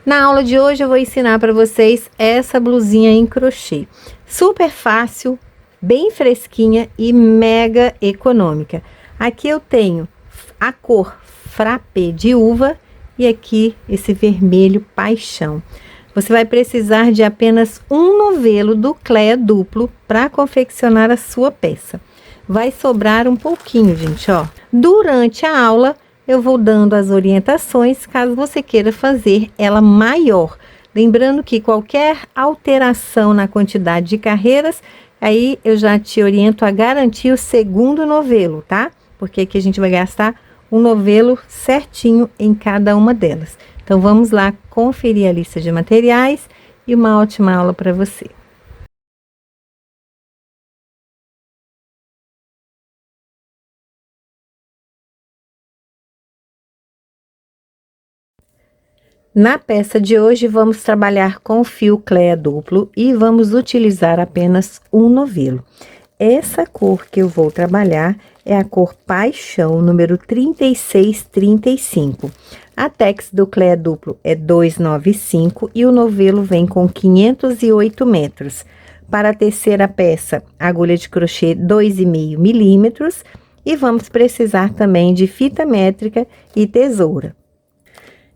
Na aula de hoje eu vou ensinar para vocês essa blusinha em crochê. Super fácil, bem fresquinha e mega econômica. Aqui eu tenho a cor frappé de uva e aqui esse vermelho paixão. Você vai precisar de apenas um novelo do Clea duplo para confeccionar a sua peça. Vai sobrar um pouquinho, gente, ó. Durante a aula eu vou dando as orientações caso você queira fazer ela maior. Lembrando que qualquer alteração na quantidade de carreiras, aí eu já te oriento a garantir o segundo novelo, tá? Porque aqui a gente vai gastar um novelo certinho em cada uma delas. Então vamos lá conferir a lista de materiais e uma ótima aula para você. Na peça de hoje, vamos trabalhar com fio Clea duplo e vamos utilizar apenas um novelo. Essa cor que eu vou trabalhar é a cor Paixão, número 3635. A tex do Clea duplo é 295 e o novelo vem com 508 metros. Para tecer a peça, agulha de crochê 2,5 milímetros e vamos precisar também de fita métrica e tesoura.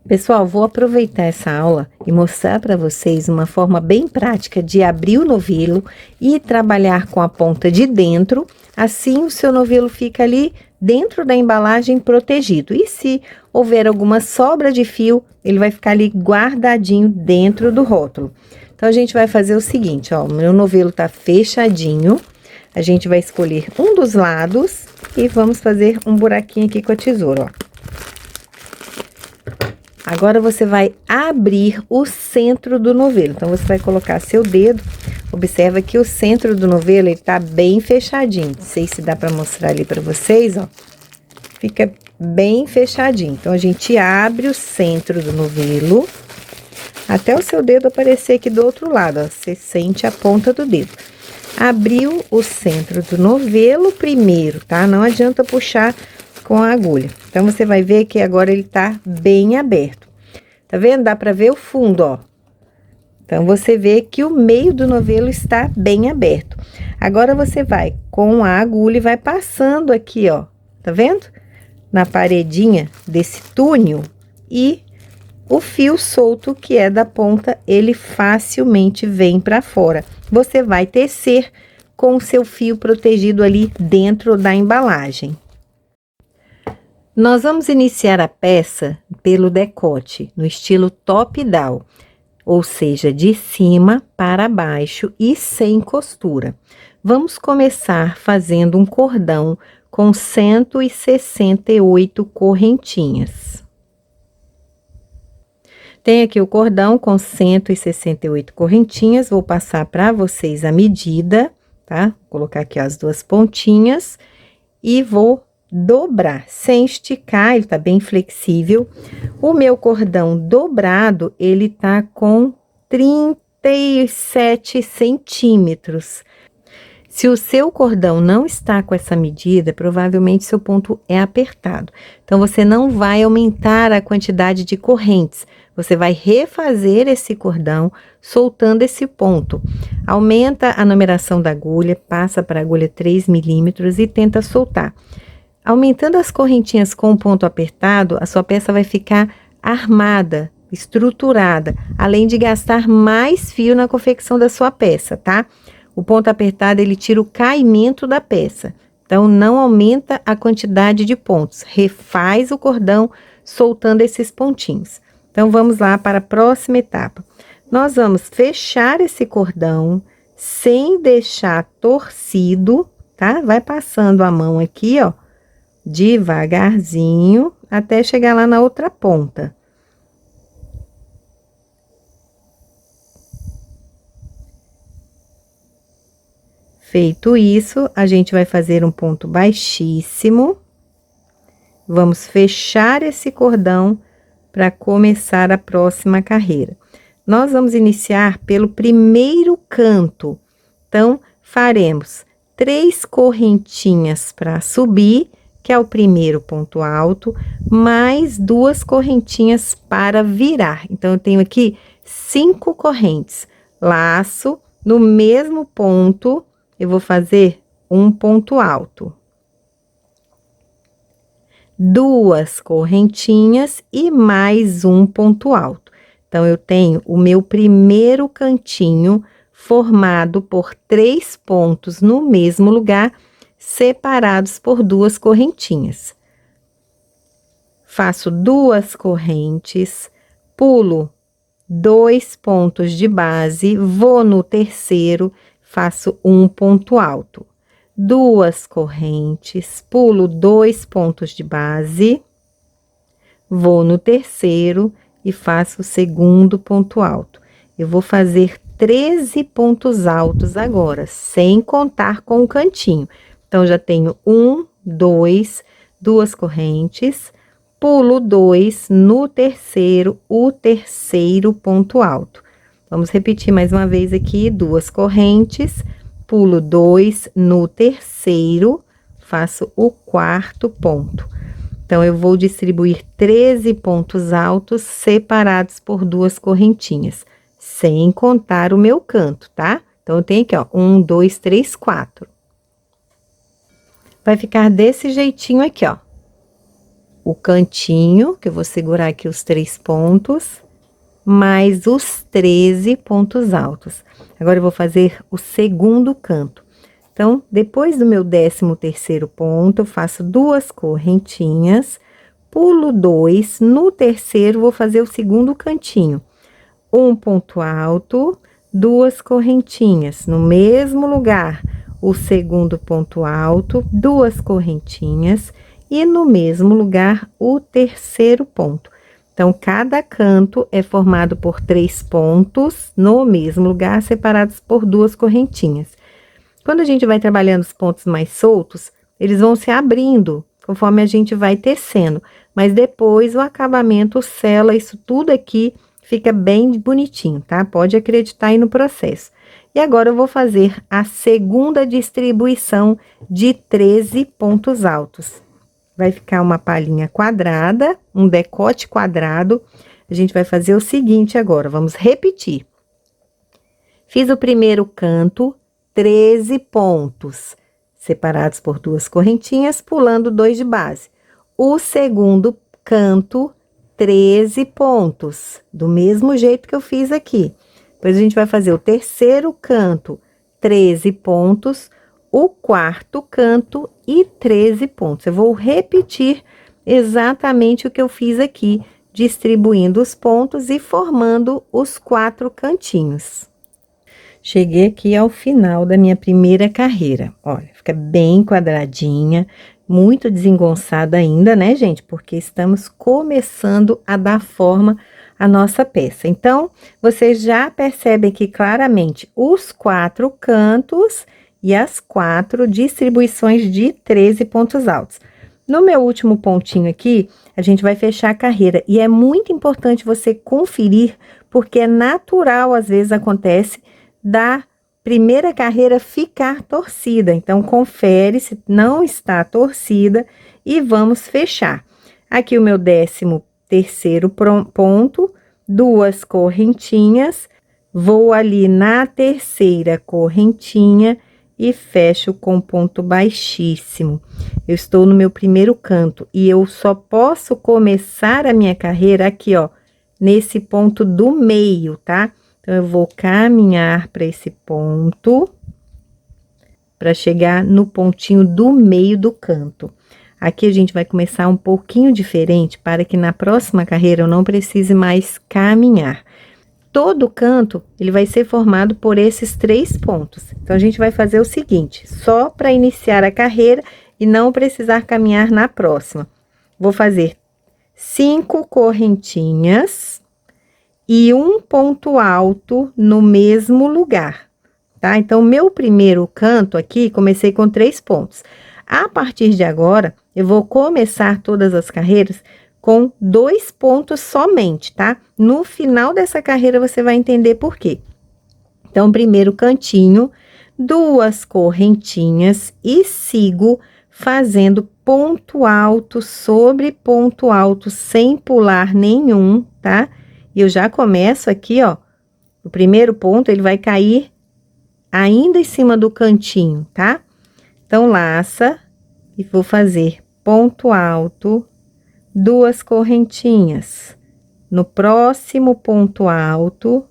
Pessoal, vou aproveitar essa aula e mostrar para vocês uma forma bem prática de abrir o novelo e trabalhar com a ponta de dentro. Assim, o seu novelo fica ali dentro da embalagem protegido. E se houver alguma sobra de fio, ele vai ficar ali guardadinho dentro do rótulo. Então, a gente vai fazer o seguinte, ó, o meu novelo tá fechadinho. A gente vai escolher um dos lados e vamos fazer um buraquinho aqui com a tesoura, ó. Agora, você vai abrir o centro do novelo. Então, você vai colocar seu dedo. Observa que o centro do novelo, ele tá bem fechadinho. Não sei se dá para mostrar ali para vocês, ó. Fica bem fechadinho. Então, a gente abre o centro do novelo. Até o seu dedo aparecer aqui do outro lado, ó. Você sente a ponta do dedo. Abriu o centro do novelo primeiro, tá? Não adianta puxar com a agulha. Então, você vai ver que agora ele tá bem aberto. Tá vendo? Dá pra ver o fundo, ó. Então, você vê que o meio do novelo está bem aberto. Agora, você vai com a agulha e vai passando aqui, ó. Tá vendo? Na paredinha desse túnel e o fio solto que é da ponta, ele facilmente vem pra fora. Você vai tecer com o seu fio protegido ali dentro da embalagem. Nós vamos iniciar a peça pelo decote, no estilo top-down, ou seja, de cima para baixo e sem costura. Vamos começar fazendo um cordão com 168 correntinhas. Tem aqui o cordão com 168 correntinhas, vou passar para vocês a medida, tá? Vou colocar aqui as duas pontinhas e vou dobrar, sem esticar, ele tá bem flexível. O meu cordão dobrado, ele tá com 37 centímetros. Se o seu cordão não está com essa medida, provavelmente seu ponto é apertado. Então, você não vai aumentar a quantidade de correntes. Você vai refazer esse cordão, soltando esse ponto. Aumenta a numeração da agulha, passa para a agulha 3 milímetros e tenta soltar. Aumentando as correntinhas com o ponto apertado, a sua peça vai ficar armada, estruturada, além de gastar mais fio na confecção da sua peça, tá? O ponto apertado, ele tira o caimento da peça. Então, não aumenta a quantidade de pontos. Refaz o cordão, soltando esses pontinhos. Então, vamos lá para a próxima etapa. Nós vamos fechar esse cordão, sem deixar torcido, tá? Vai passando a mão aqui, ó, devagarzinho, até chegar lá na outra ponta. Feito isso, a gente vai fazer um ponto baixíssimo. Vamos fechar esse cordão para começar a próxima carreira. Nós vamos iniciar pelo primeiro canto. Então, faremos 3 correntinhas para subir que é o primeiro ponto alto, mais 2 correntinhas para virar. Então, eu tenho aqui 5 correntes. Laço, no mesmo ponto, eu vou fazer um ponto alto. 2 correntinhas e mais um ponto alto. Então, eu tenho o meu primeiro cantinho formado por 3 pontos no mesmo lugar, separados por 2 correntinhas. Faço 2 correntes, pulo 2 pontos de base, vou no terceiro, faço um ponto alto. 2 correntes, pulo 2 pontos de base, vou no terceiro e faço o segundo ponto alto. Eu vou fazer 13 pontos altos agora, sem contar com o cantinho. Então, já tenho 1, 2, 2 correntes, pulo 2 no terceiro, o terceiro ponto alto. Vamos repetir mais uma vez aqui, 2 correntes, pulo 2 no terceiro, faço o quarto ponto. Então, eu vou distribuir 13 pontos altos separados por 2 correntinhas, sem contar o meu canto, tá? Então, eu tenho aqui, ó, 1, 2, 3, 4. Vai ficar desse jeitinho aqui, ó. O cantinho, que eu vou segurar aqui os 3 pontos, mais os 13 pontos altos. Agora, eu vou fazer o segundo canto. Então, depois do meu 13º ponto, eu faço 2 correntinhas, pulo 2, no terceiro, vou fazer o segundo cantinho. Um ponto alto, 2 correntinhas, no mesmo lugar, o segundo ponto alto, 2 correntinhas, e no mesmo lugar, o terceiro ponto. Então, cada canto é formado por 3 pontos, no mesmo lugar, separados por 2 correntinhas. Quando a gente vai trabalhando os pontos mais soltos, eles vão se abrindo, conforme a gente vai tecendo. Mas depois, o acabamento sela isso tudo aqui, fica bem bonitinho, tá? Pode acreditar aí no processo. E agora, eu vou fazer a segunda distribuição de 13 pontos altos. Vai ficar uma palhinha quadrada, um decote quadrado. A gente vai fazer o seguinte agora, vamos repetir. Fiz o primeiro canto, 13 pontos, separados por 2 correntinhas, pulando 2 de base. O segundo canto, 13 pontos, do mesmo jeito que eu fiz aqui. Depois, a gente vai fazer o terceiro canto, 13 pontos, o quarto canto e 13 pontos. Eu vou repetir exatamente o que eu fiz aqui, distribuindo os pontos e formando os 4 cantinhos. Cheguei aqui ao final da minha primeira carreira. Olha, fica bem quadradinha, muito desengonçada ainda, né, gente? Porque estamos começando a dar forma à nossa peça. Então, vocês já percebem aqui claramente os 4 cantos e as 4 distribuições de 13 pontos altos. No meu último pontinho aqui, a gente vai fechar a carreira. E é muito importante você conferir, porque é natural, às vezes acontece, da primeira carreira ficar torcida. Então, confere se não está torcida e vamos fechar. Aqui o meu 13º ponto, 2 correntinhas, vou ali na terceira correntinha e fecho com ponto baixíssimo. Eu estou no meu primeiro canto e eu só posso começar a minha carreira aqui, ó, nesse ponto do meio, tá? Então, eu vou caminhar para esse ponto, para chegar no pontinho do meio do canto. Aqui, a gente vai começar um pouquinho diferente, para que na próxima carreira eu não precise mais caminhar. Todo canto, ele vai ser formado por esses 3 pontos. Então, a gente vai fazer o seguinte, só para iniciar a carreira e não precisar caminhar na próxima. Vou fazer 5 correntinhas e um ponto alto no mesmo lugar, tá? Então, meu primeiro canto aqui, comecei com 3 pontos. A partir de agora, eu vou começar todas as carreiras com 2 pontos somente, tá? No final dessa carreira, você vai entender por quê. Então, primeiro cantinho, 2 correntinhas e sigo fazendo ponto alto sobre ponto alto, sem pular nenhum, tá? E eu já começo aqui, ó, o primeiro ponto, ele vai cair ainda em cima do cantinho, tá? Então, laça e vou fazer ponto alto, 2 correntinhas. No próximo ponto alto,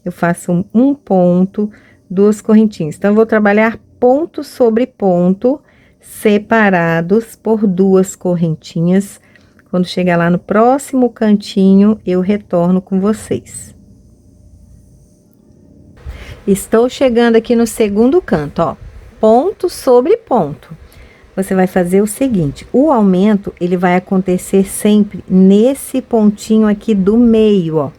eu faço um ponto, 2 correntinhas. Então, eu vou trabalhar ponto sobre ponto, separados por 2 correntinhas. Quando chegar lá no próximo cantinho, eu retorno com vocês. Estou chegando aqui no segundo canto, ó, ponto sobre ponto. Você vai fazer o seguinte, o aumento, ele vai acontecer sempre nesse pontinho aqui do meio, ó.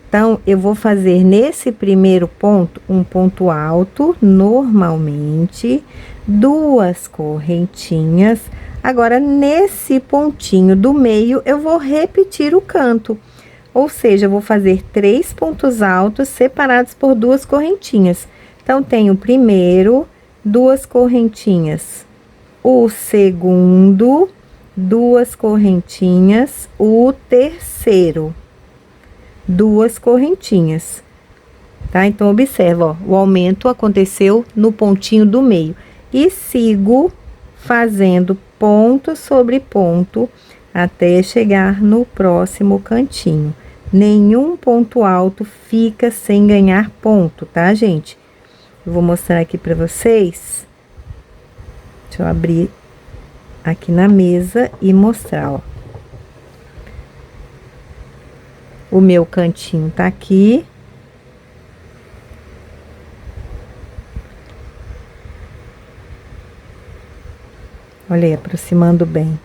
Então, eu vou fazer nesse primeiro ponto, um ponto alto, normalmente, 2 correntinhas. Agora, nesse pontinho do meio, eu vou repetir o canto. Ou seja, eu vou fazer 3 pontos altos separados por 2 correntinhas. Então, tem o primeiro, 2 correntinhas. O segundo, 2 correntinhas. O terceiro, 2 correntinhas, tá? Então, observa, ó, o aumento aconteceu no pontinho do meio. E sigo fazendo ponto sobre ponto até chegar no próximo cantinho. Nenhum ponto alto fica sem ganhar ponto, tá, gente? Eu vou mostrar aqui pra vocês. Deixa eu abrir aqui na mesa e mostrar, ó. O meu cantinho tá aqui. Olha aí, aproximando bem.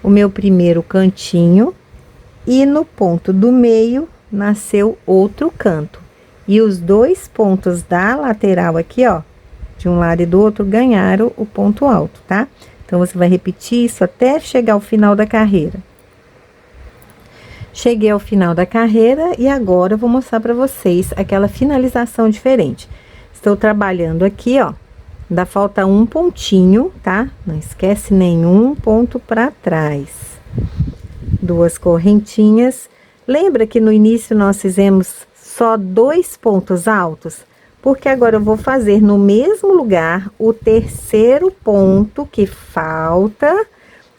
O meu primeiro cantinho. E no ponto do meio, nasceu outro canto. E os 2 pontos da lateral aqui, ó, de um lado e do outro, ganharam o ponto alto, tá? Então, você vai repetir isso até chegar ao final da carreira. Cheguei ao final da carreira e agora eu vou mostrar para vocês aquela finalização diferente. Estou trabalhando aqui, ó, ainda falta um pontinho, tá? Não esquece nenhum ponto para trás. 2 correntinhas. Lembra que no início nós fizemos só 2 pontos altos? Porque agora eu vou fazer no mesmo lugar o terceiro ponto que falta,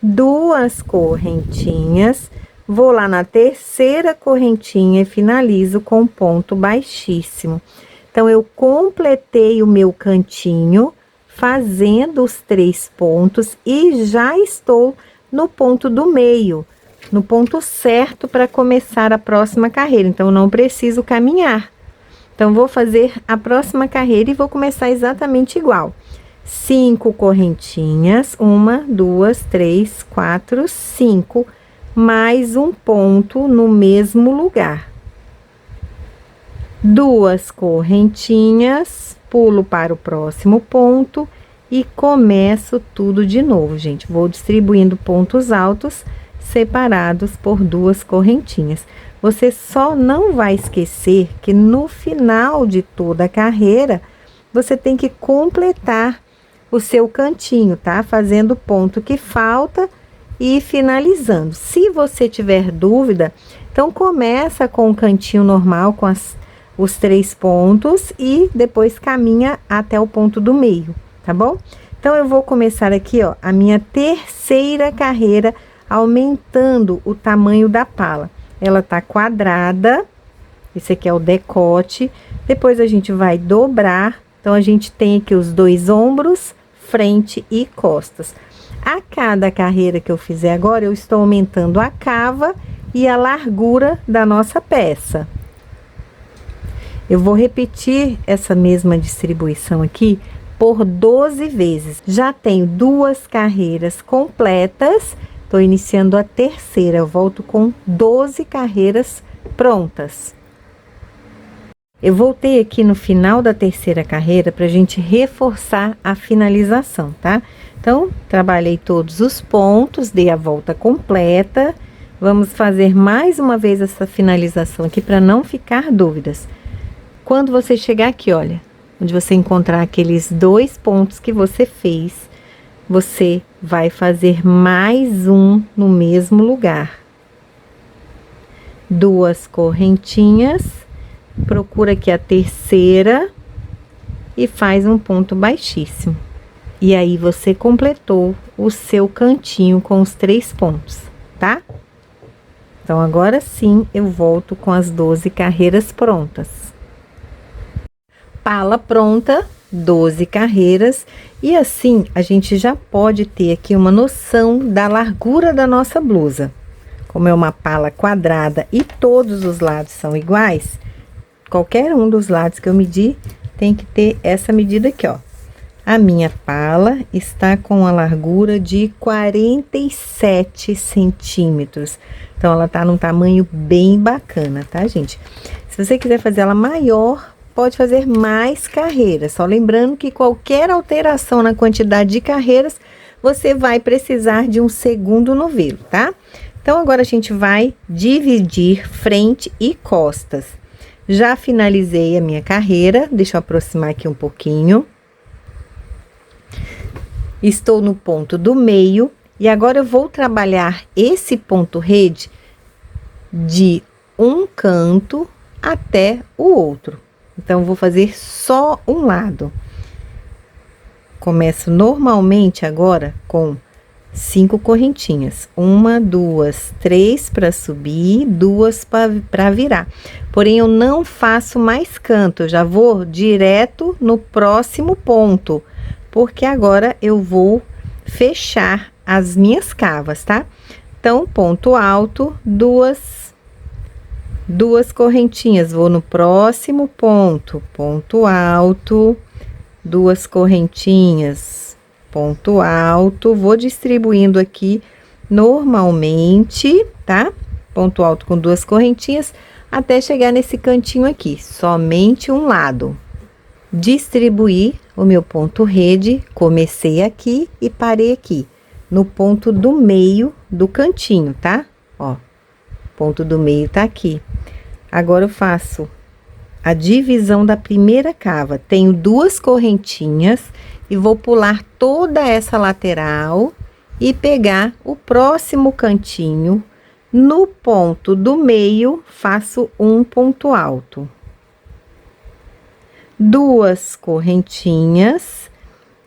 2 correntinhas. Vou lá na terceira correntinha e finalizo com ponto baixíssimo. Então, eu completei o meu cantinho, fazendo os 3 pontos e já estou no ponto do meio, no ponto certo para começar a próxima carreira. Então, não preciso caminhar. Então, vou fazer a próxima carreira e vou começar exatamente igual. 5 correntinhas, 1, 2, 3, 4, 5. Mais um ponto no mesmo lugar. 2 correntinhas, pulo para o próximo ponto e começo tudo de novo, gente. Vou distribuindo pontos altos separados por 2 correntinhas. Você só não vai esquecer que no final de toda a carreira, você tem que completar o seu cantinho, tá? Fazendo o ponto que falta e finalizando. Se você tiver dúvida, então começa com o cantinho normal, com os 3 pontos e depois caminha até o ponto do meio, tá bom? Então, eu vou começar aqui, ó, a minha terceira carreira, aumentando o tamanho da pala. Ela tá quadrada, esse aqui é o decote, depois a gente vai dobrar, então a gente tem aqui os 2 ombros, frente e costas. A cada carreira que eu fizer agora, eu estou aumentando a cava e a largura da nossa peça. Eu vou repetir essa mesma distribuição aqui por 12 vezes. Já tenho 2 carreiras completas, estou iniciando a terceira. Eu volto com 12 carreiras prontas. Eu voltei aqui no final da terceira carreira para a gente reforçar a finalização, tá? Então, trabalhei todos os pontos, dei a volta completa. Vamos fazer mais uma vez essa finalização aqui para não ficar dúvidas. Quando você chegar aqui, olha, onde você encontrar aqueles 2 pontos que você fez, você vai fazer mais um no mesmo lugar. 2 correntinhas, procura aqui a terceira e faz um ponto baixíssimo. E aí, você completou o seu cantinho com os 3 pontos, tá? Então, agora sim, eu volto com as 12 carreiras prontas. Pala pronta, 12 carreiras, e assim, a gente já pode ter aqui uma noção da largura da nossa blusa. Como é uma pala quadrada e todos os lados são iguais, qualquer um dos lados que eu medir, tem que ter essa medida aqui, ó. A minha pala está com a largura de 47 centímetros. Então, ela tá num tamanho bem bacana, tá, gente? Se você quiser fazer ela maior, pode fazer mais carreiras. Só lembrando que qualquer alteração na quantidade de carreiras, você vai precisar de um segundo novelo, tá? Então, agora a gente vai dividir frente e costas. Já finalizei a minha carreira, deixa eu aproximar aqui um pouquinho. Estou no ponto do meio e agora eu vou trabalhar esse ponto rede de um canto até o outro. Então, vou fazer só um lado. Começo normalmente agora com 5 correntinhas. 1, 2, 3 para subir, 2 para virar. Porém, eu não faço mais canto, eu já vou direto no próximo ponto, porque agora eu vou fechar as minhas cavas, tá? Então, ponto alto, duas correntinhas, vou no próximo ponto, ponto alto, 2 correntinhas, ponto alto, vou distribuindo aqui normalmente, tá? Ponto alto com 2 correntinhas, até chegar nesse cantinho aqui, somente um lado. Distribuir o meu ponto rede, comecei aqui e parei aqui, no ponto do meio do cantinho, tá? Ó, ponto do meio tá aqui. Agora, eu faço a divisão da primeira cava. Tenho 2 correntinhas e vou pular toda essa lateral e pegar o próximo cantinho. No ponto do meio, faço um ponto alto. 2 correntinhas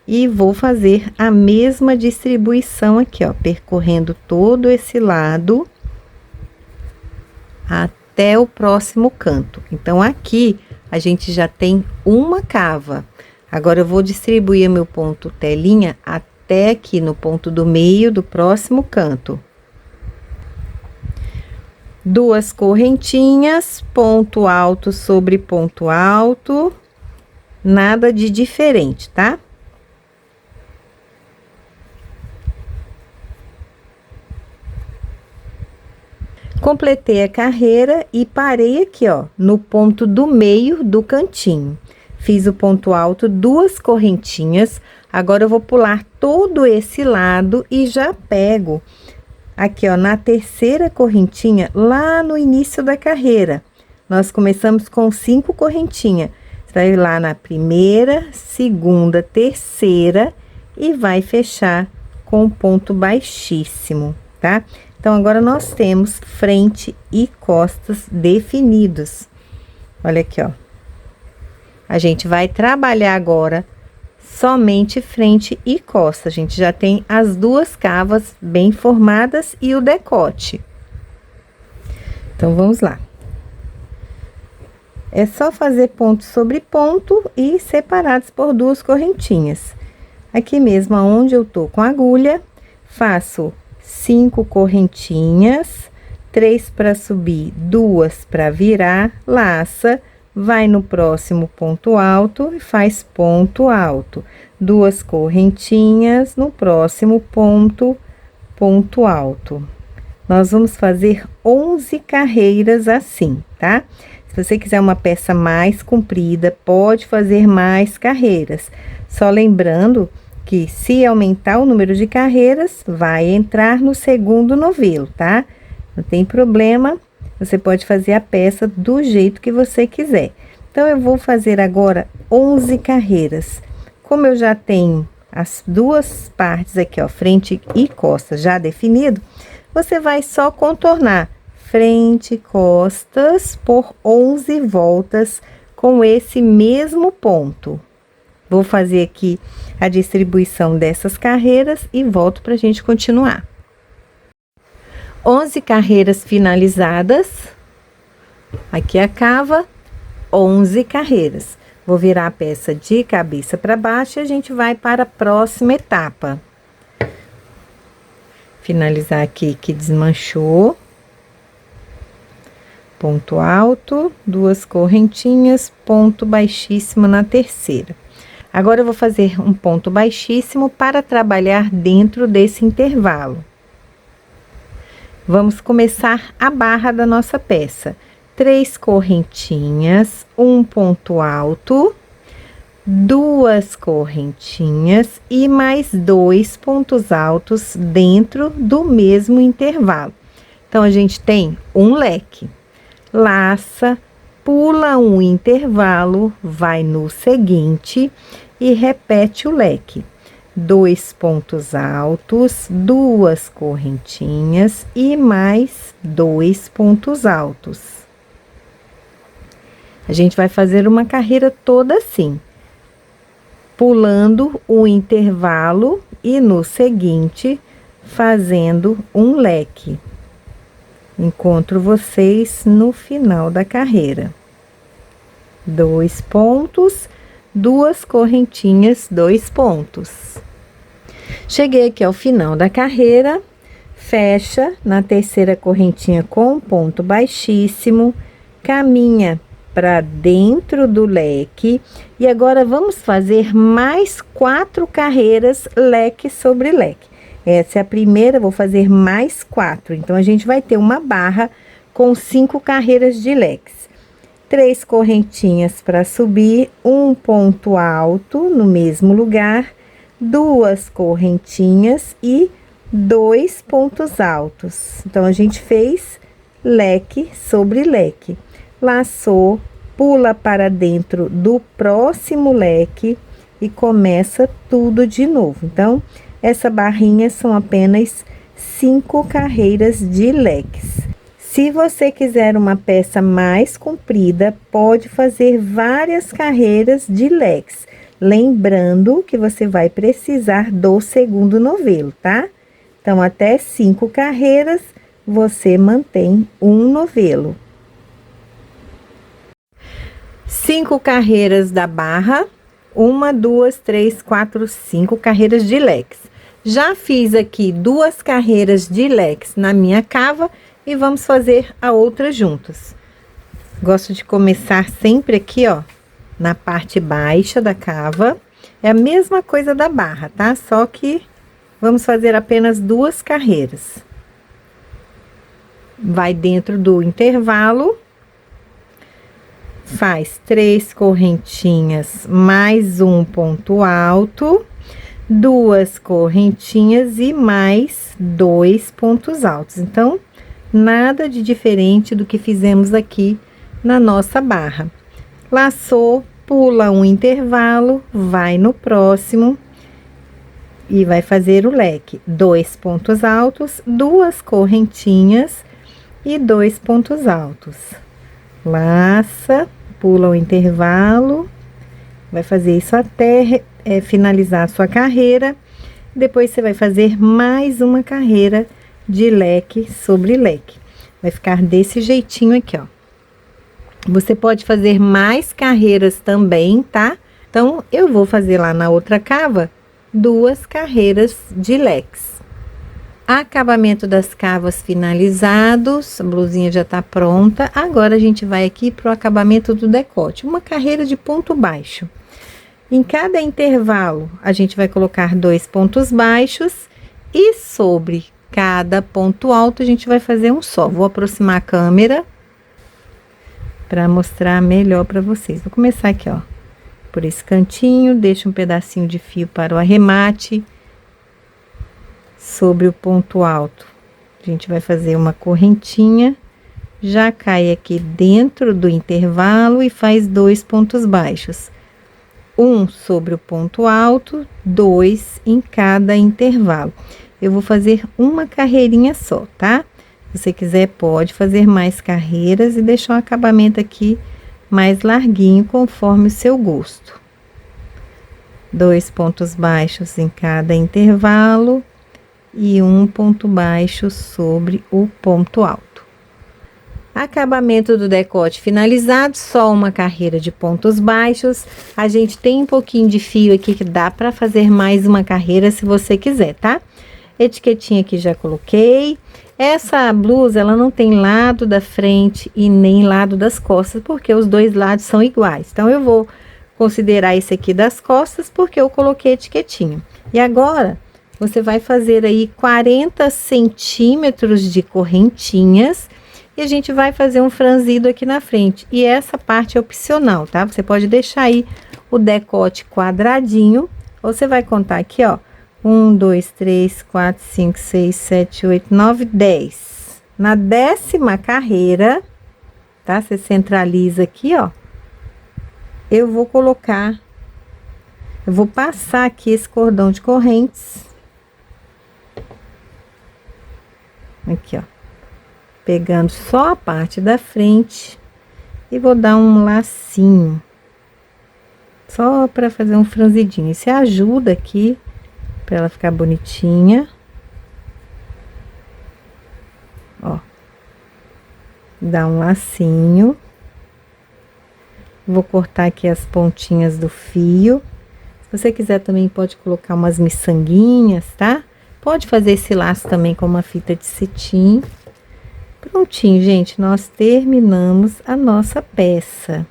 e vou fazer a mesma distribuição aqui, ó, percorrendo todo esse lado até o próximo canto. Então, aqui a gente já tem uma cava. Agora, eu vou distribuir meu ponto telinha até aqui no ponto do meio do próximo canto. 2 correntinhas, ponto alto sobre ponto alto, nada de diferente, tá? Completei a carreira e parei aqui, ó, no ponto do meio do cantinho. Fiz o ponto alto, 2 correntinhas. Agora, eu vou pular todo esse lado e já pego aqui, ó, na terceira correntinha, lá no início da carreira. Nós começamos com 5 correntinhas. Você vai ir lá na primeira, segunda, terceira e vai fechar com um ponto baixíssimo, tá? Então, agora nós temos frente e costas definidos. Olha aqui, ó. A gente vai trabalhar agora somente frente e costa. A gente já tem as 2 cavas bem formadas e o decote. Então, vamos lá. É só fazer ponto sobre ponto e separados por 2 correntinhas. Aqui mesmo, aonde eu tô com a agulha, faço 5 correntinhas, 3 para subir, 2 para virar, laça, vai no próximo ponto alto e faz ponto alto. 2 correntinhas, no próximo ponto, ponto alto. Nós vamos fazer 11 carreiras assim, tá? Se você quiser uma peça mais comprida, pode fazer mais carreiras. Só lembrando que se aumentar o número de carreiras, vai entrar no segundo novelo, tá? Não tem problema, você pode fazer a peça do jeito que você quiser. Então, eu vou fazer agora 11 carreiras. Como eu já tenho as duas partes aqui, ó, frente e costas já definido, você vai só contornar frente e costas por 11 voltas com esse mesmo ponto. Vou fazer aqui a distribuição dessas carreiras e volto pra gente continuar. 11 carreiras finalizadas. Aqui a cava, 11 carreiras. Vou virar a peça de cabeça para baixo e a gente vai para a próxima etapa. Finalizar aqui que desmanchou. Ponto alto, 2 correntinhas, ponto baixíssimo na terceira. Agora eu vou fazer um ponto baixíssimo para trabalhar dentro desse intervalo. Vamos começar a barra da nossa peça. 3 correntinhas, um ponto alto, 2 correntinhas e mais 2 pontos altos dentro do mesmo intervalo. Então, a gente tem um leque. Laça, pula um intervalo, vai no seguinte e repete o leque. 2 pontos altos, 2 correntinhas e mais 2 pontos altos. A gente vai fazer uma carreira toda assim, pulando o intervalo e no seguinte fazendo um leque. Encontro vocês no final da carreira. 2 pontos, 2 correntinhas, 2 pontos. Cheguei aqui ao final da carreira, fecha na terceira correntinha com um ponto baixíssimo, caminha para dentro do leque e agora vamos fazer mais 4 carreiras leque sobre leque. Essa é a primeira, vou fazer mais 4. Então, a gente vai ter uma barra com 5 carreiras de leques. 3 correntinhas para subir, um ponto alto no mesmo lugar, 2 correntinhas e 2 pontos altos. Então, a gente fez leque sobre leque. Laçou, pula para dentro do próximo leque e começa tudo de novo. Então, essa barrinha são apenas 5 carreiras de leques. Se você quiser uma peça mais comprida, pode fazer várias carreiras de leques. Lembrando que você vai precisar do segundo novelo, tá? Então, até 5 carreiras, você mantém um novelo. 5 carreiras da barra, 1, 2, 3, 4, 5 carreiras de leques. Já fiz aqui 2 carreiras de leques na minha cava e vamos fazer a outra juntas. Gosto de começar sempre aqui, ó, na parte baixa da cava. É a mesma coisa da barra, tá? Só que vamos fazer apenas 2 carreiras. Vai dentro do intervalo, faz 3 correntinhas mais um ponto alto, 2 correntinhas e mais 2 pontos altos. Então, nada de diferente do que fizemos aqui na nossa barra. Laçou, pula um intervalo, vai no próximo e vai fazer o leque. 2 pontos altos, 2 correntinhas e 2 pontos altos. Laça, pula o intervalo, vai fazer isso até finalizar a sua carreira. Depois você vai fazer mais uma carreira de leque sobre leque. Vai ficar desse jeitinho aqui, ó. Você pode fazer mais carreiras também, tá? Então, eu vou fazer lá na outra cava 2 carreiras de leques. Acabamento das cavas finalizados, a blusinha já tá pronta. Agora, a gente vai aqui pro acabamento do decote. Uma carreira de ponto baixo. Em cada intervalo, a gente vai colocar 2 pontos baixos e sobre cada ponto alto, a gente vai fazer um só. Vou aproximar a câmera para mostrar melhor para vocês. Vou começar aqui, ó, por esse cantinho, deixo um pedacinho de fio para o arremate. Sobre o ponto alto, a gente vai fazer uma correntinha, já cai aqui dentro do intervalo e faz 2 pontos baixos. um sobre o ponto alto, 2 em cada intervalo. Eu vou fazer uma carreirinha só, tá? Se você quiser, pode fazer mais carreiras e deixar o acabamento aqui mais larguinho, conforme o seu gosto. 2 pontos baixos em cada intervalo e um ponto baixo sobre o ponto alto. Acabamento do decote finalizado, só uma carreira de pontos baixos. A gente tem um pouquinho de fio aqui que dá para fazer mais uma carreira se você quiser, tá? Etiquetinha aqui já coloquei. Essa blusa, ela não tem lado da frente e nem lado das costas, porque os dois lados são iguais. Então, eu vou considerar esse aqui das costas, porque eu coloquei etiquetinha. E agora, você vai fazer aí 40 centímetros de correntinhas. E a gente vai fazer um franzido aqui na frente. E essa parte é opcional, tá? Você pode deixar aí o decote quadradinho. Ou você vai contar aqui, ó. 1, 2, 3, 4, 5, 6, 7, 8, 9, 10. Na 10ª carreira, tá? Você centraliza aqui, ó. Eu vou colocar... Eu vou passar aqui esse cordão de correntes. Aqui, ó. Pegando só a parte da frente e vou dar um lacinho, só para fazer um franzidinho. Isso ajuda aqui para ela ficar bonitinha. Ó, dá um lacinho. Vou cortar aqui as pontinhas do fio. Se você quiser também pode colocar umas miçanguinhas, tá? Pode fazer esse laço também com uma fita de cetim. Prontinho, gente, nós terminamos a nossa peça.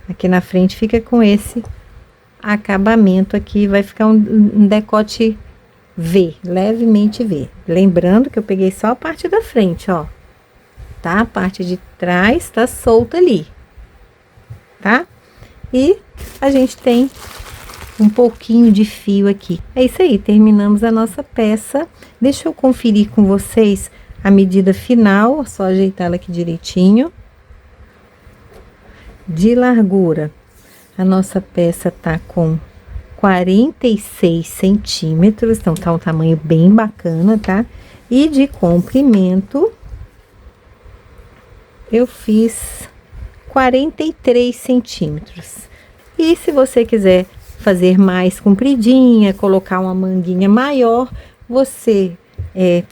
Aqui na frente fica com esse acabamento aqui, vai ficar um decote V, levemente V. Lembrando que eu peguei só a parte da frente, ó. Tá? A parte de trás tá solta ali, tá? E a gente tem um pouquinho de fio aqui. É isso aí, terminamos a nossa peça. Deixa eu conferir com vocês a medida final, só ajeitar ela aqui direitinho. De largura, a nossa peça tá com 46 centímetros, então tá um tamanho bem bacana, tá? E de comprimento, eu fiz 43 centímetros. E se você quiser fazer mais compridinha, colocar uma manguinha maior, você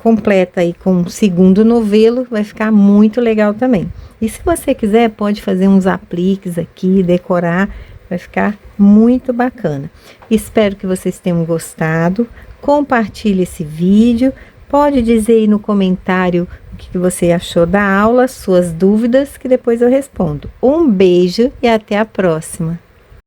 completa aí com um segundo novelo, vai ficar muito legal também. E se você quiser, pode fazer uns apliques aqui, decorar, vai ficar muito bacana. Espero que vocês tenham gostado. Compartilhe esse vídeo. Pode dizer aí no comentário o que você achou da aula, suas dúvidas, que depois eu respondo. Um beijo e até a próxima.